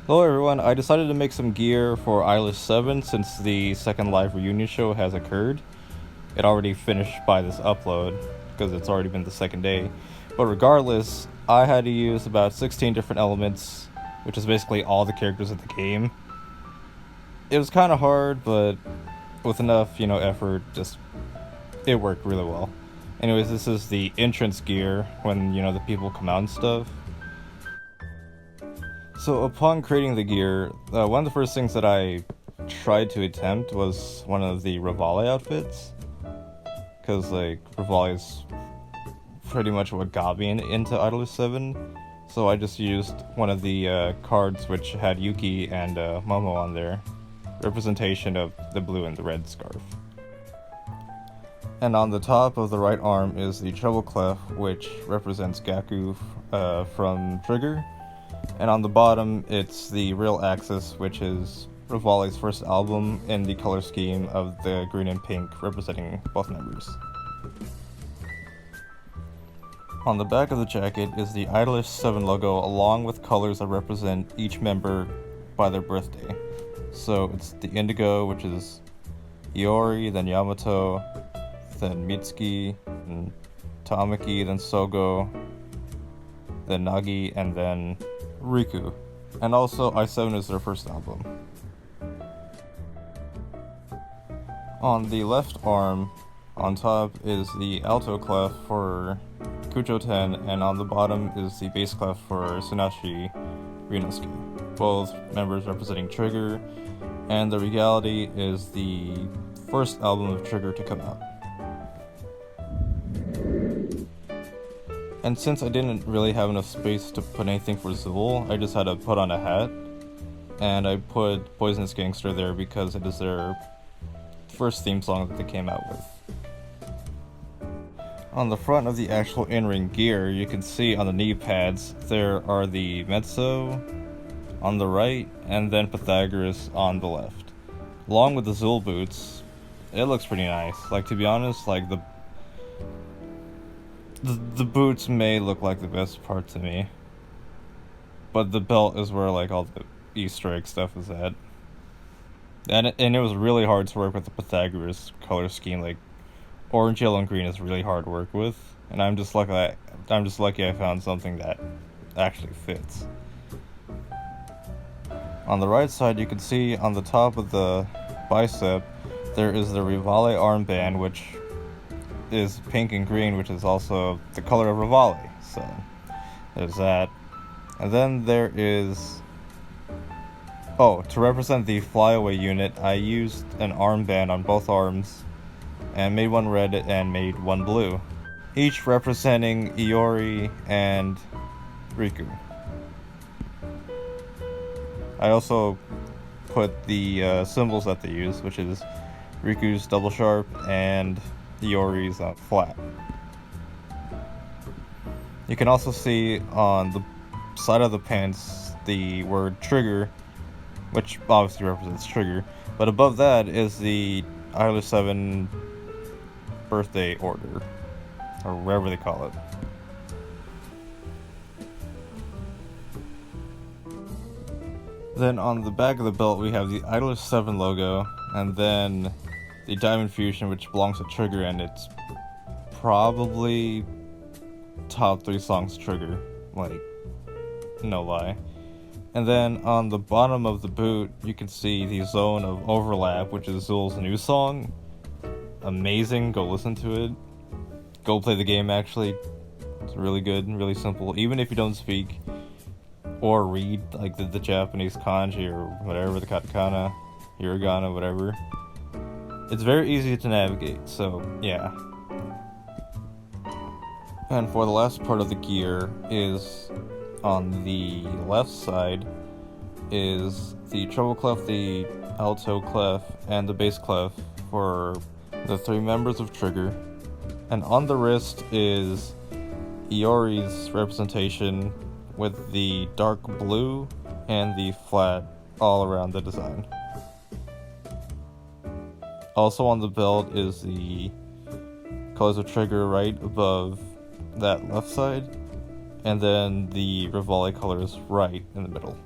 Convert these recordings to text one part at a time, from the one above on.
Hello everyone, I decided to make some gear for IDOLiSH7 since the second live reunion show has occurred. It already finished by this upload, because it's already been the second day. But regardless, I had to use about 16 different elements, which is basically all the characters of the game. It was kind of hard, but with enough, effort, it worked really well. Anyways, this is the entrance gear when, the people come out and stuff. So upon creating the gear, one of the first things that I tried to attempt was one of the Revali outfits. Because, Revali is pretty much what got me into IDOLiSH7. So I just used one of the cards which had Yuki and Momo on there. Representation of the blue and the red scarf. And on the top of the right arm is the treble clef, which represents Gaku from Trigger. And on the bottom, it's the real axis, which is Revali's first album in the color scheme of the green and pink, representing both members. On the back of the jacket is the IDOLiSH7 logo, along with colors that represent each member by their birthday. So it's the indigo, which is Iori, then Yamato, then Mitsuki, then Tamaki, then Sogo, then Nagi, and then Riku. And also, I7 is their first album. On the left arm, on top is the alto clef for Kucho-ten, and on the bottom is the bass clef for Tsunashi Ryunosuke. Both members representing Trigger, and the Regality is the first album of Trigger to come out. And since I didn't really have enough space to put anything for Zool, I just had to put on a hat. And I put Poisonous Gangster there because it is their first theme song that they came out with. On the front of the actual in-ring gear, you can see on the knee pads, there are the Mezzo on the right, and then Pythagoras on the left. Along with the Zool boots, it looks pretty nice. To be honest, the boots may look like the best part to me, but the belt is where all the Easter egg stuff is at. And it was really hard to work with the Pythagoras color scheme. Orange, yellow, and green is really hard to work with, and I'm just lucky I found something that actually fits. On the right side, you can see on the top of the bicep there is the Revali armband, which is pink and green, which is also the color of Revali, so there's that. And then there is, to represent the flyaway unit, I used an armband on both arms and made one red and made one blue, each representing Iori and Riku. I also put the symbols that they use, which is Riku's double sharp and Iori's flat. You can also see on the side of the pants the word Trigger, which obviously represents Trigger, but above that is the IDOLiSH7 birthday order, or whatever they call it. Then on the back of the belt we have the IDOLiSH7 logo, and then the Diamond Fusion, which belongs to Trigger, and it's probably top 3 songs Trigger, no lie. And then on the bottom of the boot, you can see the Zone of Overlap, which is Zool's new song. Amazing, go listen to it. Go play the game, actually. It's really good and really simple, even if you don't speak or read the Japanese kanji or whatever, the katakana, hiragana, whatever. It's very easy to navigate, so yeah. And for the last part of the gear is on the left side is the treble clef, the alto clef, and the bass clef for the 3 members of Trigger. And on the wrist is Iori's representation with the dark blue and the flat all around the design. Also on the belt is the colors of Trigger right above that left side, and then the Revali colors right in the middle.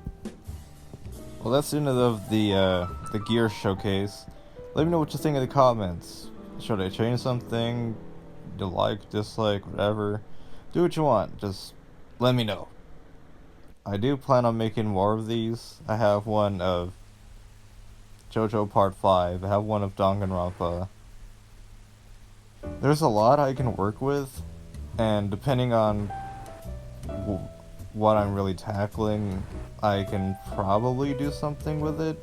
Well, that's the end of the gear showcase. Let me know what you think in the comments. Should I change something? You like, dislike, whatever. Do what you want. Just let me know. I do plan on making more of these. I have one of JoJo Part 5. I have one of Danganronpa. There's a lot I can work with, and depending on what I'm really tackling, I can probably do something with it.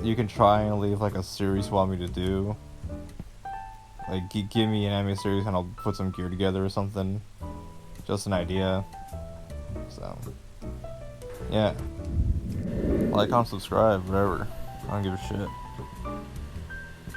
You can try and leave like a series you want me to do. Like, give me an anime series and I'll put some gear together or something. Just an idea. So, yeah. Like, comment, subscribe, whatever. I don't give a shit.